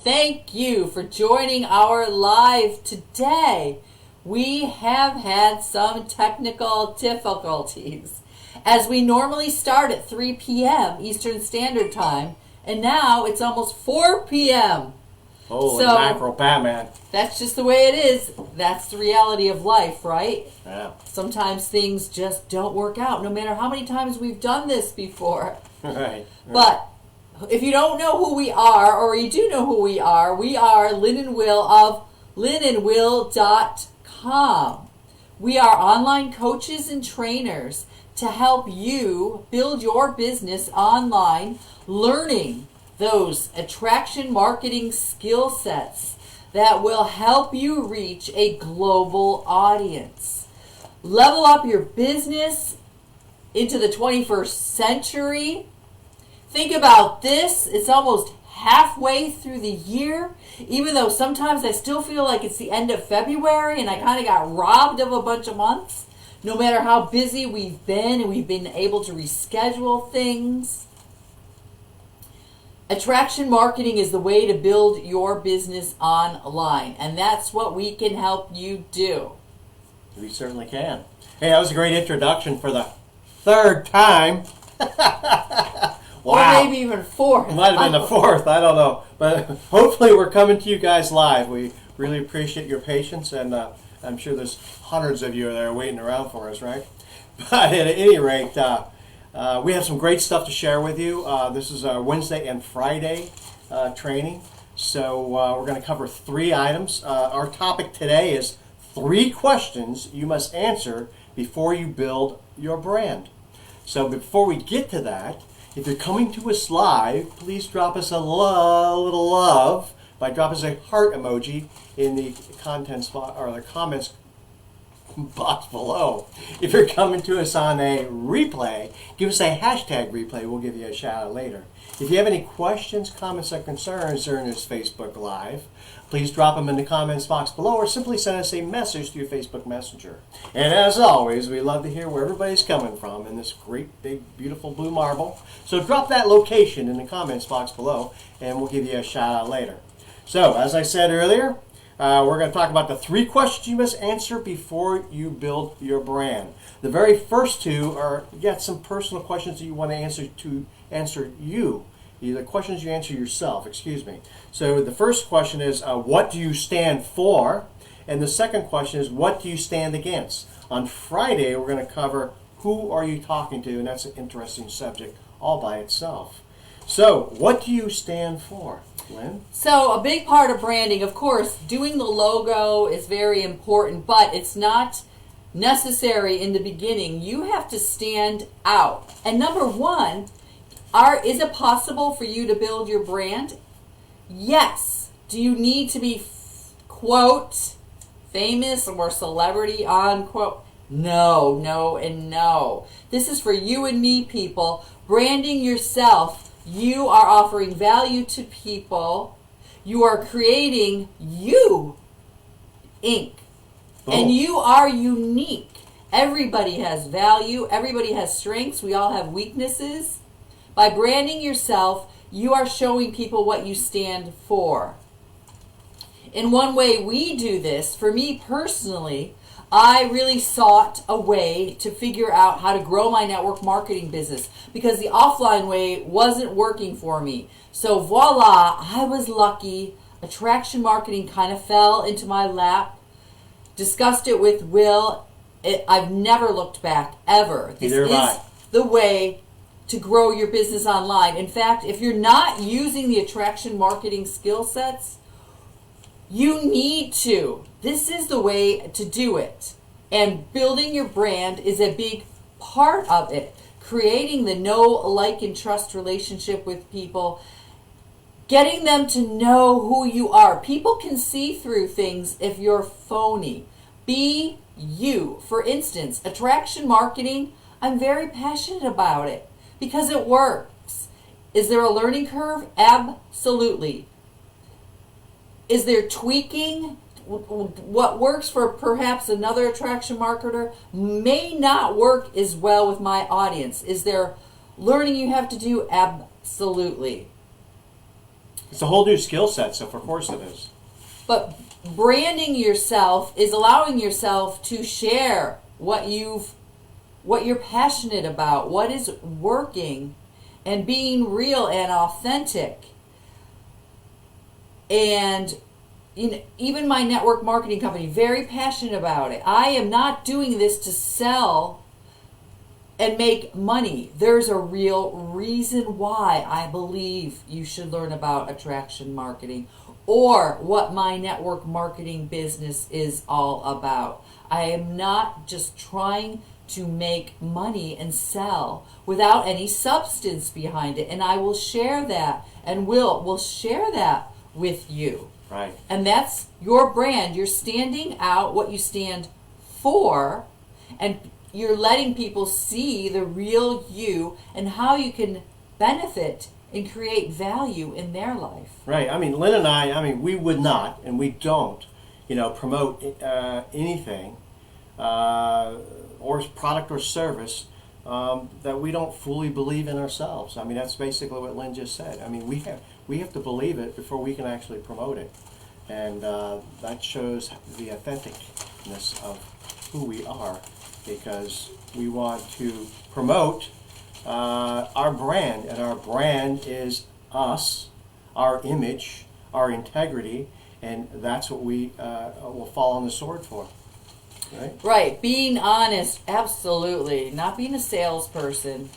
thank you for joining our live today. We have had some technical difficulties as we normally start at 3 p.m. Eastern Standard Time, and now it's almost 4 p.m. Holy mackerel, Batman. That's just the way it is. That's the reality of life, right? Yeah. Sometimes things just don't work out, no matter how many times we've done this before. Right. But if you don't know who we are, or you do know who we are Lynn and Will of lynnandwill.com. We are online coaches and trainers to help you build your business online, learning those attraction marketing skill sets that will help you reach a global audience. Level up your business into the 21st century. Think about this. It's almost halfway through the year, even though sometimes I still feel like it's the end of February and I kind of got robbed of a bunch of months. No matter how busy we've been and we've been able to reschedule things. Attraction marketing is the way to build your business online, and that's what we can help you do. We certainly can. Hey, that was a great introduction for the third time. Wow. Or maybe even fourth. It might have been the fourth, I don't know. But hopefully we're coming to you guys live. We really appreciate your patience, and I'm sure there's hundreds of you there waiting around for us, right? But at any rate, we have some great stuff to share with you. This is our Wednesday and Friday training. So we're going to cover 3 items. Our topic today is 3 questions you must answer before you build your brand. So before we get to that, if you're coming to us live, please drop us a little love by dropping us a heart emoji in the comments box below. If you're coming to us on a replay, give us a hashtag replay. We'll give you a shout out later. If you have any questions, comments, or concerns during this Facebook Live, please drop them in the comments box below or simply send us a message through Facebook Messenger. And as always, we love to hear where everybody's coming from in this great, big, beautiful blue marble. So drop that location in the comments box below and we'll give you a shout out later. So, as I said earlier, we're going to talk about the 3 questions you must answer before you build your brand. The very first 2 are, some personal questions that you want to answer you. The questions you answer yourself, excuse me. So the first question is, what do you stand for? And the second question is, what do you stand against? On Friday, we're going to cover who are you talking to, and that's an interesting subject all by itself. So, what do you stand for, Lynn? So, a big part of branding, of course, doing the logo is very important, but it's not necessary in the beginning. You have to stand out. And number 1, is it possible for you to build your brand? Yes. Do you need to be, quote, famous or celebrity, unquote? No, no, and no. This is for you and me, people. Branding yourself. You are offering value to people. You are creating you, Inc. Oh. And you are unique. Everybody has value. Everybody has strengths. We all have weaknesses. By branding yourself, you are showing people what you stand for. In one way we do this, for me personally, I really sought a way to figure out how to grow my network marketing business because the offline way wasn't working for me. So voila, I was lucky. Attraction marketing kind of fell into my lap. Discussed it with Will. I've never looked back, ever. This is the way to grow your business online. In fact, if you're not using the attraction marketing skill sets, you need to. This is the way to do it. And building your brand is a big part of it. Creating the know, like, and trust relationship with people. Getting them to know who you are. People can see through things if you're phony. Be you. For instance, attraction marketing, I'm very passionate about it because it works. Is there a learning curve? Absolutely. Is there tweaking? What works for perhaps another attraction marketer may not work as well with my audience. Is there learning you have to do? Absolutely. It's a whole new skill set, so of course it is. But branding yourself is allowing yourself to share what you're passionate about, what is working, and being real and authentic. And even my network marketing company, very passionate about it. I am not doing this to sell and make money. There's a real reason why I believe you should learn about attraction marketing or what my network marketing business is all about. I am not just trying to make money and sell without any substance behind it. And I will share that and will share that with you. Right. And that's your brand. You're standing out what you stand for, and you're letting people see the real you and how you can benefit and create value in their life. Right. I mean, Lynn and I we would not, and we don't, promote anything or product or service that we don't fully believe in ourselves. I mean, that's basically what Lynn just said. I mean, we have to believe it before we can actually promote it. And that shows the authenticness of who we are, because we want to promote our brand, and our brand is us, our image, our integrity, and that's what we will fall on the sword for. Right? Right. Being honest, absolutely. Not being a salesperson.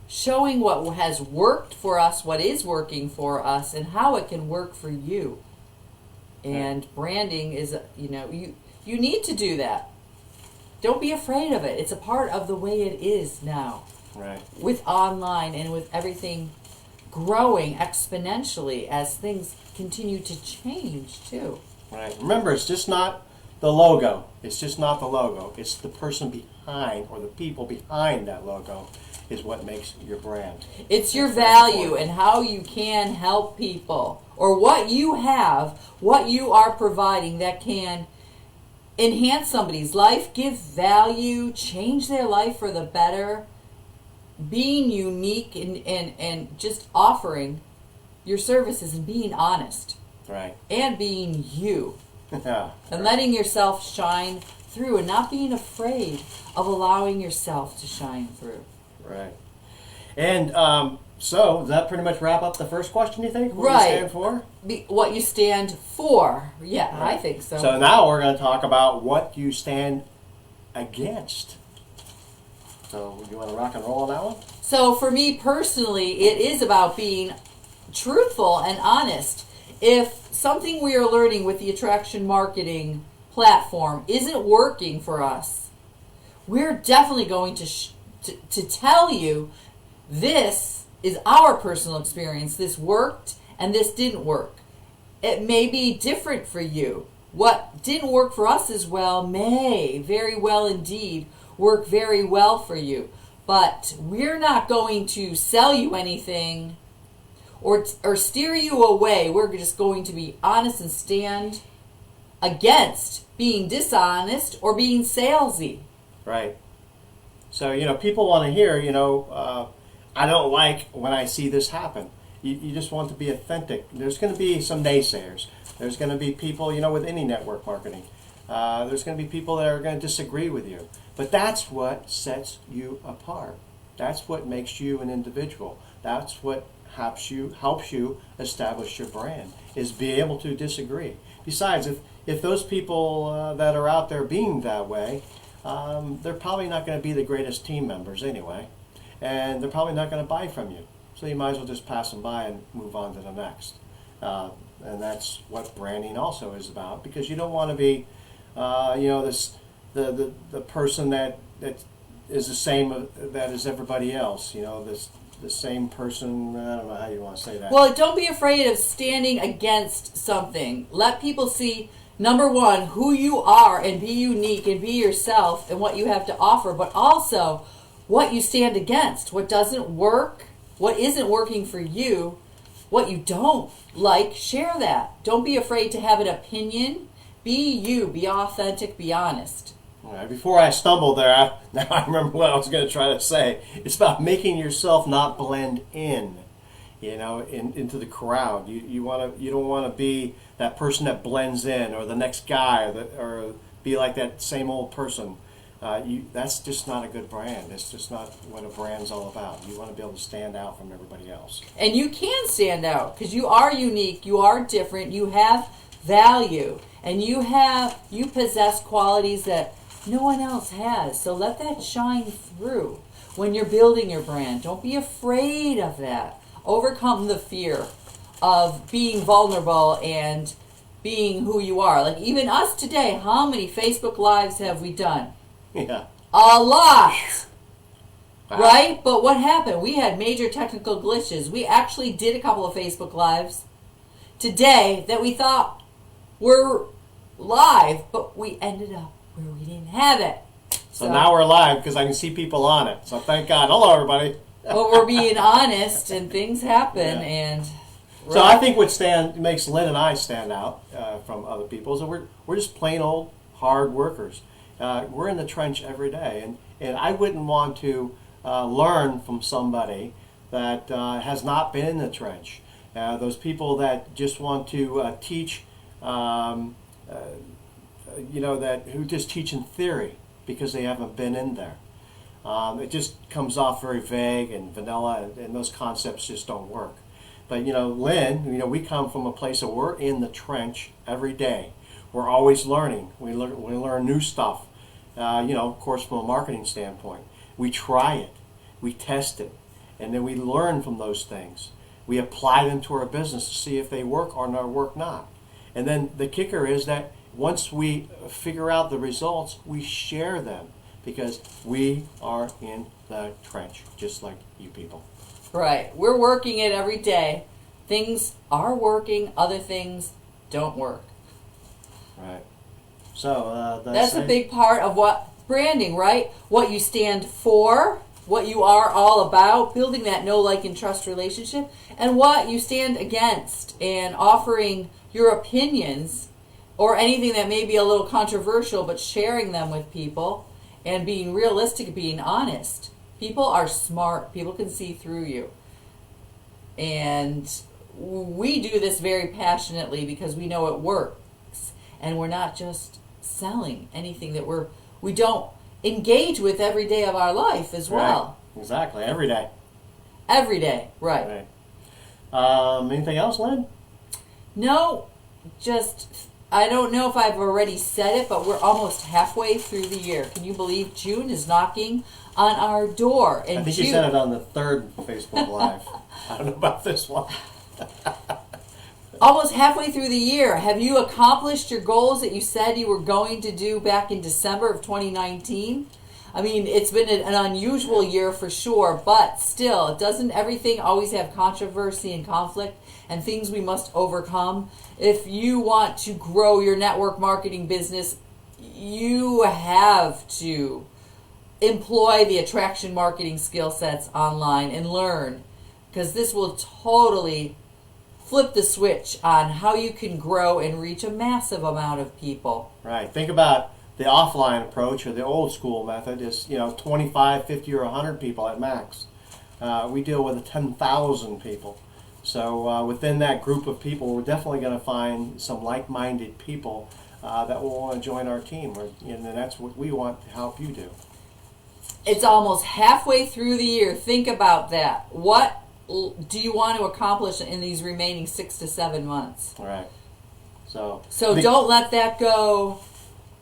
Showing what has worked for us, what is working for us, and how it can work for you. And branding is, you need to do that. Don't be afraid of it. It's a part of the way it is now. Right. With online and with everything growing exponentially as things continue to change too. Right. Remember, it's just not the logo. It's just not the logo. It's the person behind, or the people behind that logo, is what makes your brand. It's your value and how you can help people, or what you have, what you are providing that can enhance somebody's life, give value, change their life for the better, being unique and just offering your services and being honest. Right. And being you. Yeah. And letting yourself shine through and not being afraid of allowing yourself to shine through. Right. And so, does that pretty much wrap up the first question, you think? What Right. you stand for? What you stand for. Yeah, Right. I think so. So now we're going to talk about what you stand against. So, you want to rock and roll on that one? So for me personally, it is about being truthful and honest. If something we are learning with the attraction marketing platform isn't working for us, we're definitely going to tell you this is our personal experience. This worked and this didn't work. It may be different for you. What didn't work for us as well may very well indeed work very well for you. But we're not going to sell you anything or steer you away. We're just going to be honest and stand against being dishonest or being salesy. Right. So, people want to hear, I don't like when I see this happen. You just want to be authentic. There's going to be some naysayers. There's going to be people, with any network marketing. There's going to be people that are going to disagree with you. But that's what sets you apart. That's what makes you an individual. That's what helps you establish your brand, is be able to disagree. Besides, if those people that are out there being that way, they're probably not going to be the greatest team members anyway. And they're probably not going to buy from you. So you might as well just pass them by and move on to the next. And that's what branding also is about, because you don't want to be, the person that is the same that as everybody else. The same person. I don't know how you want to say that. Well, don't be afraid of standing against something. Let people see, number one, who you are and be unique and be yourself and what you have to offer, but also what you stand against, what doesn't work, what isn't working for you, what you don't like, share that. Don't be afraid to have an opinion. Be you, be authentic, be honest. All right, before I stumble there, now I remember what I was going to try to say. It's about making yourself not blend in. into the crowd. You don't want to be that person that blends in, or the next guy, or be like that same old person. That's just not a good brand. It's just not what a brand's all about. You want to be able to stand out from everybody else. And you can stand out because you are unique, you are different, you have value, and you possess qualities that no one else has. So let that shine through when you're building your brand. Don't be afraid of that. Overcome the fear of being vulnerable and being who you are. Like even us today, how many Facebook Lives have we done? Yeah. A lot. Wow. Right? But what happened? We had major technical glitches. We actually did a couple of Facebook Lives today that we thought were live, but we ended up where we didn't have it. So now we're live because I can see people on it. So thank God. Hello, everybody. But we're being honest, and things happen, Yeah. and So I think what makes Lynn and I stand out from other people is that we're just plain old hard workers. We're in the trench every day, and I wouldn't want to learn from somebody that has not been in the trench. Those people that just want to teach, who just teach in theory because they haven't been in there. It just comes off very vague and vanilla, and those concepts just don't work. But Lynn, we come from a place that we're in the trench every day. We're always learning. We learn new stuff. Of course, from a marketing standpoint, we try it, we test it, and then we learn from those things. We apply them to our business to see if they work or work not. And then the kicker is that once we figure out the results, we share them because we are in the trench, just like you people. right. We're working it every day. Things are working, other things don't work. Right. So That's a big part of what branding, right? What you stand for, what you are all about, building that know, like, and trust relationship, and what you stand against, and offering your opinions or anything that may be a little controversial, but sharing them with people and being realistic, being honest. People are smart. People can see through you. And we do this very passionately because we know it works. And we're not just selling anything that we don't engage with every day of our life as well. Right. Exactly. Every day. Every day. Right. Anything else, Lynn? No, I don't know if I've already said it, but we're almost halfway through the year. Can you believe June is knocking on our door? And I think you said it on the third Facebook Live. I don't know about this one. Almost halfway through the year. Have you accomplished your goals that you said you were going to do back in December of 2019? I mean, it's been an unusual year for sure, but still, doesn't everything always have controversy and conflict and things we must overcome? If you want to grow your network marketing business, you have to employ the attraction marketing skill sets online and learn, because this will totally flip the switch on how you can grow and reach a massive amount of people. Right. Think about the offline approach, or the old school method is, 25, 50, or 100 people at max. We deal with 10,000 people. So within that group of people, we're definitely going to find some like-minded people that will want to join our team, and that's what we want to help you do. It's almost halfway through the year. Think about that. What do you want to accomplish in these remaining 6 to 7 months? All right. So don't let that go.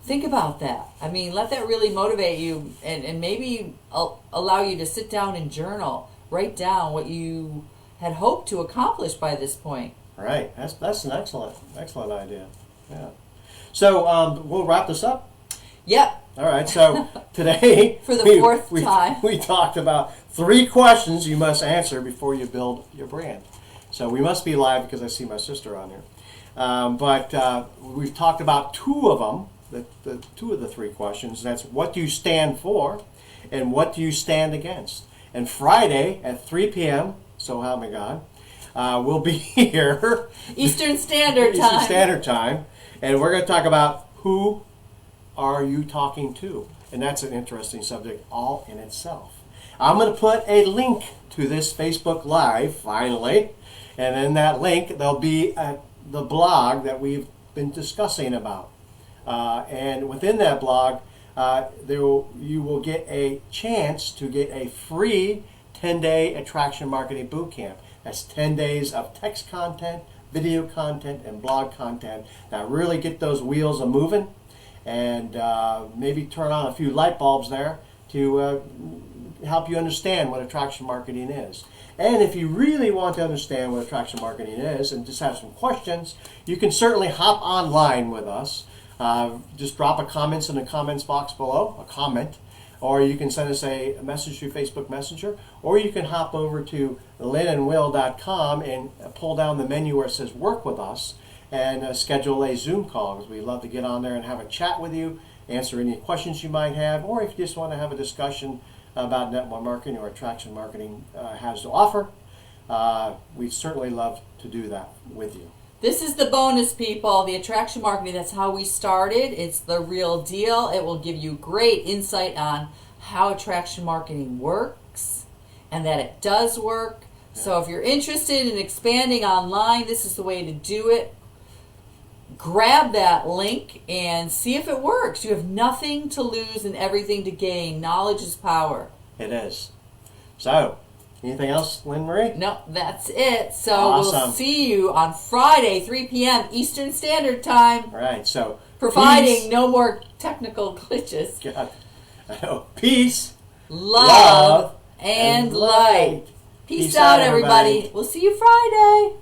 Think about that. I mean, let that really motivate you, and maybe allow you to sit down and journal. Write down what you had hoped to accomplish by this point. All right. That's an excellent idea. Yeah. So we'll wrap this up. Yep. All right. So today, For the fourth time. we talked about 3 questions you must answer before you build your brand. So we must be live because I see my sister on here. But we've talked about 2 of them. The 2 of the 3 questions. That's what do you stand for, and what do you stand against. And Friday at 3 p.m. So help me God, we'll be here Eastern Standard Time. Eastern Standard Time, and we're going to talk about who are you talking to, and that's an interesting subject all in itself. I'm going to put a link to this Facebook Live, finally. And in that link, there'll be the blog that we've been discussing about. And within that blog, you will get a chance to get a free 10-day attraction marketing boot camp. That's 10 days of text content, video content, and blog content. Now really get those wheels a moving, and maybe turn on a few light bulbs there to help you understand what attraction marketing is. And if you really want to understand what attraction marketing is and just have some questions, you can certainly hop online with us. Just drop a comment in the comments box below, a comment, or you can send us a message through Facebook Messenger, or you can hop over to lynnandwill.com and pull down the menu where it says Work With Us and schedule a Zoom call, because we'd love to get on there and have a chat with you, answer any questions you might have, or if you just want to have a discussion about network marketing or attraction marketing has to offer, we'd certainly love to do that with you. This is the bonus, people. The attraction marketing, that's how we started. It's the real deal. It will give you great insight on how attraction marketing works and that it does work. Yeah. So if you're interested in expanding online, this is the way to do it. Grab that link and see if it works. You have nothing to lose and everything to gain. Knowledge is power. It is. So, anything else, Lynn Marie? No, that's it. So awesome. We'll see you on Friday, 3 p.m. Eastern Standard Time. All right, so providing no more technical glitches. God, I know. Peace, love, and light. Peace out, everybody. We'll see you Friday.